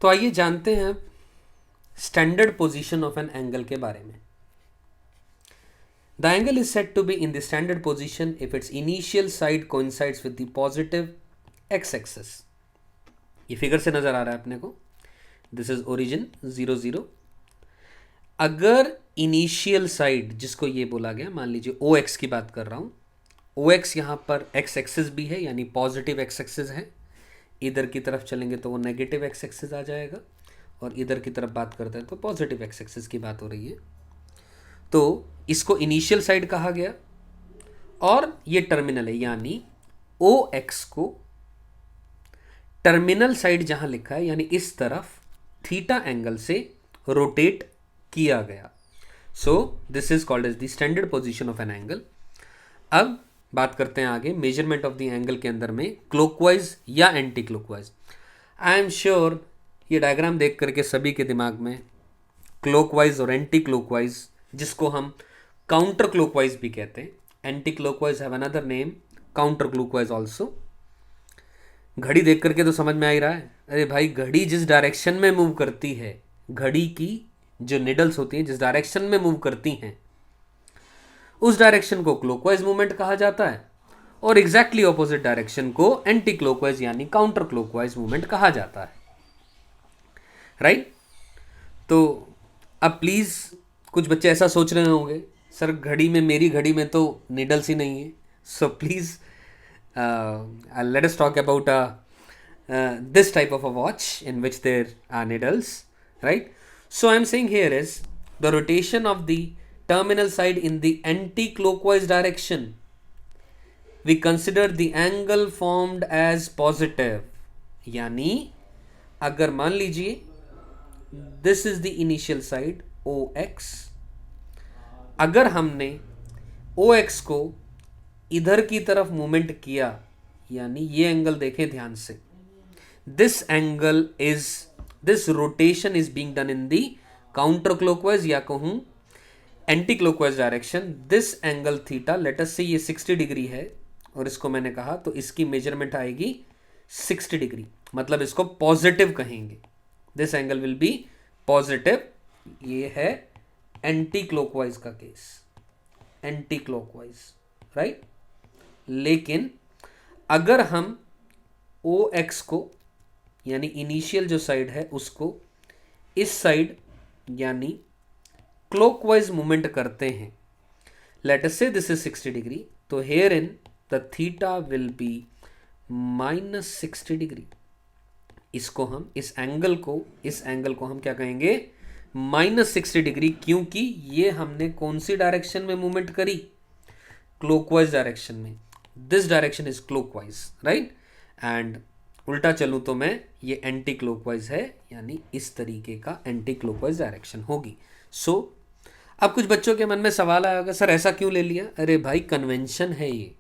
तो आइए जानते हैं standard position of an angle के बारे में। The angle is said to be in the standard position if it's initial side coincides with the positive x axis. ये figure से नजर आ रहा है अपने को। This is origin 0 0। अगर इनिशियल साइड जिसको ये बोला गया, मान लीजिए ओ एक्स की बात कर रहा हूं, ओ एक्स यहाँ पर एक्स एक्सिस भी है यानी पॉजिटिव एक्स एक्सिस है। इधर की तरफ चलेंगे तो वो नेगेटिव एक्स एक्सिस आ जाएगा, और इधर की तरफ बात करते हैं तो पॉजिटिव एक्स एक्सिस की बात हो रही है। तो इसको इनिशियल साइड कहा गया, और ये टर्मिनल है यानी ओ एक्स को टर्मिनल साइड जहां लिखा है यानी इस तरफ थीटा एंगल से रोटेट किया गया। So this is called as the standard position of an angle. अब बात करते हैं आगे मेजरमेंट ऑफ द एंगल के अंदर में क्लॉकवाइज या anti clockwise. I am sure ये डायग्राम देख करके सभी के दिमाग में क्लॉकवाइज और एंटी क्लॉकवाइज, जिसको हम काउंटर क्लॉकवाइज भी कहते हैं, anti clockwise have another name counter clockwise also. घड़ी देख करके तो समझ में आ ही रहा है, अरे भाई घड़ी जिस डायरेक्शन में मूव करती है, घड़ी की जो निडल्स होती हैं जिस डायरेक्शन में मूव करती हैं, उस डायरेक्शन को क्लॉकवाइज मूवमेंट कहा जाता है, और एग्जैक्टली ऑपोजिट डायरेक्शन को एंटी क्लॉकवाइज यानी काउंटर क्लॉकवाइज मूवमेंट कहा जाता है। राइट? तो अब प्लीज कुछ बच्चे ऐसा सोच रहे होंगे, सर घड़ी में, मेरी घड़ी में तो निडल्स ही नहीं है। So please let us talk about this type of a watch in which there are needles, right? So I'm saying here is the rotation of the terminal side in the anti-clockwise direction. We consider the angle formed as positive. यानी अगर मान लीजिए this is the initial side OX, अगर हमने OX को इधर की तरफ मूवमेंट किया, यानी ये एंगल देखें ध्यान से, this angle is, this rotation is being done in the counter clockwise या कहूँ anti clockwise direction. This angle theta, let us से ये 60 डिग्री है और इसको मैंने कहा तो इसकी मेजरमेंट आएगी 60 डिग्री, मतलब इसको पॉजिटिव कहेंगे। This angle will be positive. ये है एंटी क्लॉकवाइज का केस, एंटी क्लॉकवाइज, राइट। लेकिन अगर हम ओ एक्स को यानी इनिशियल जो साइड है उसको इस साइड यानी क्लॉकवाइज मूवमेंट करते हैं, लेट अस से दिस इज 60 डिग्री, तो here in the theta will be -60 degree. इसको हम इस एंगल को हम क्या कहेंगे, -60 डिग्री, क्योंकि ये हमने कौन सी डायरेक्शन में मूवमेंट करी, क्लॉकवाइज डायरेक्शन में। This direction is clockwise, right, and उल्टा चलूं तो मैं, ये एंटी क्लॉकवाइज है यानी इस तरीके का एंटी क्लॉकवाइज डायरेक्शन होगी। सो अब कुछ बच्चों के मन में सवाल आया होगा, सर ऐसा क्यों ले लिया? अरे भाई कन्वेंशन है ये,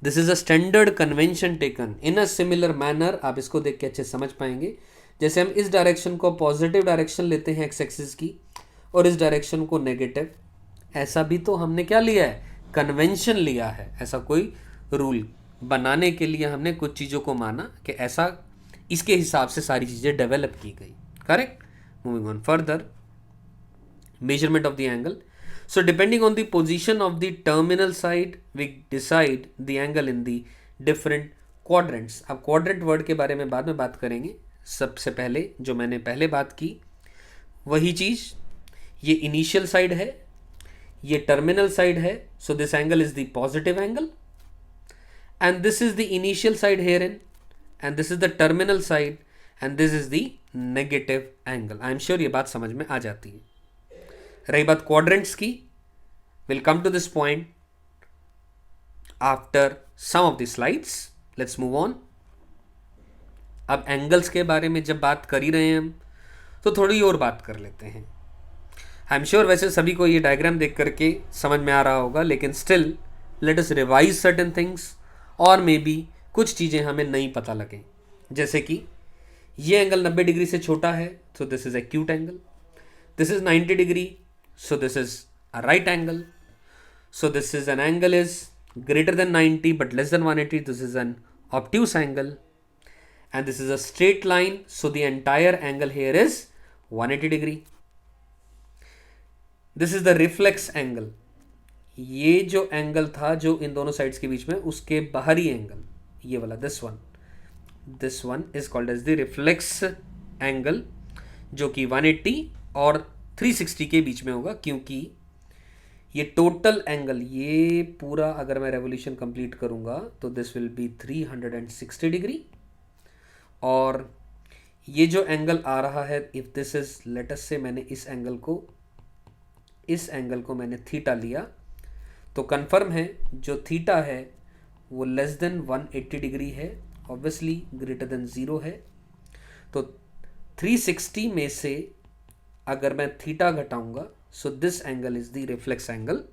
this is a standard convention taken in a similar manner. आप इसको देख के अच्छे समझ पाएंगे। जैसे हम इस डायरेक्शन को पॉजिटिव डायरेक्शन लेते हैं एक्स एक्सिस की, और इस डायरेक्शन को नेगेटिव, ऐसा भी तो हमने क्या लिया है, कन्वेंशन लिया है। ऐसा कोई रूल बनाने के लिए हमने कुछ चीज़ों को माना कि ऐसा, इसके हिसाब से सारी चीज़ें डेवलप की गई। Correct? Moving on further, measurement of the angle. So depending on the position of the terminal side, we decide the angle in the different quadrants. अब quadrant word के बारे में बाद में बात करेंगे। सबसे पहले जो मैंने पहले बात की वही चीज़, ये initial side है, ये terminal side है, so this angle is the positive angle, and this is the initial side herein, and this is the terminal side, and this is the negative angle. I am sure ये बात समझ में आ जाती है। रही बात quadrants की, will come to this point after some of the slides. Let's move on. अब एंगल्स के बारे में जब बात कर ही रहे हैं हम, तो थोड़ी और बात कर लेते हैं। आई एम श्योर वैसे सभी को ये डायग्राम देख करके समझ में आ रहा होगा, लेकिन still let us revise certain things, और मे बी कुछ चीज़ें हमें नहीं पता लगे। जैसे कि ये एंगल 90 डिग्री से छोटा है, सो this is acute angle. This is 90 degree, so this is a right angle. So this is an angle is greater than 90 but less than 180. This is an obtuse angle. and this is a straight line, so the entire angle here is 180 degree. This is the reflex angle. ये जो angle था जो इन दोनों sides के बीच में, उसके बाहरी angle ये वाला, this one is called as the reflex angle, जो कि 180 और 360 के बीच में होगा, क्योंकि ये टोटल एंगल, ये पूरा अगर मैं रेवोल्यूशन कंप्लीट करूंगा तो दिस विल बी 360 डिग्री, और ये जो एंगल आ रहा है, if this is, let us से मैंने इस एंगल को मैंने थीटा लिया, तो कंफर्म है जो थीटा है वो लेस देन 180 डिग्री है, ऑब्वियसली ग्रेटर देन 0 है। तो 360 में से अगर मैं थीटा घटाऊंगा, so this angle is the reflex angle.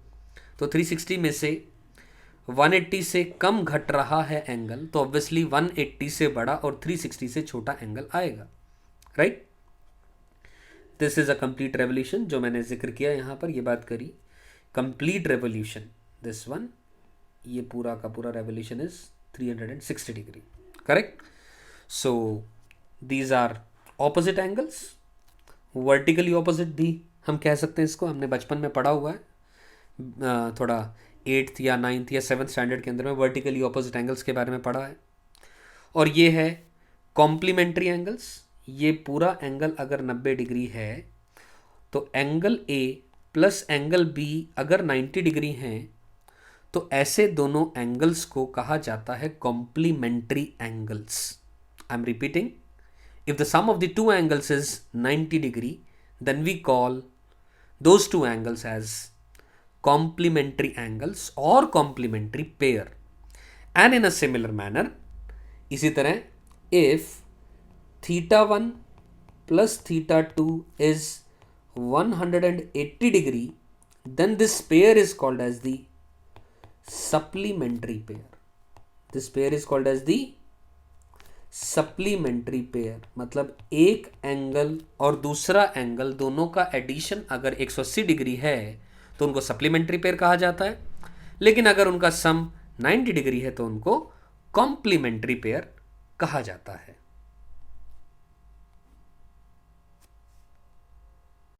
तो 360 में से 180 से कम घट रहा है एंगल, तो ऑब्वियसली 180 से बड़ा और 360 से छोटा एंगल आएगा, right. This is a complete revolution, जो मैंने जिक्र किया यहाँ पर, ये बात करी कंप्लीट रेवोल्यूशन, दिस वन, ये पूरा का पूरा revolution is 360 degree, correct. So these are opposite angles, vertically opposite भी हम कह सकते हैं इसको, हमने बचपन में पढ़ा हुआ है, थोड़ा 8th या 9th या 7th स्टैंडर्ड के अंदर में वर्टिकली ऑपोजिट एंगल्स के बारे में पढ़ा है। और ये है कॉम्प्लीमेंट्री एंगल्स। ये पूरा एंगल अगर 90 डिग्री है तो angle A plus angle B अगर 90 डिग्री हैं, तो ऐसे दोनों एंगल्स को कहा जाता है complementary angles. I am repeating, if the sum of the two angles is 90 degree, then we call those two angles as complementary angles or complementary pair. And in a similar manner, इसी तरह if theta 1 plus theta 2 is 180 degree, then this pair is called as the supplementary pair. This pair is called as the supplementary pair, मतलब एक angle और दूसरा angle दोनों का addition अगर 180 degree है तो उनको सप्लीमेंट्री पेयर कहा जाता है, लेकिन अगर उनका सम 90 डिग्री है तो उनको कॉम्प्लीमेंट्री पेयर कहा जाता है।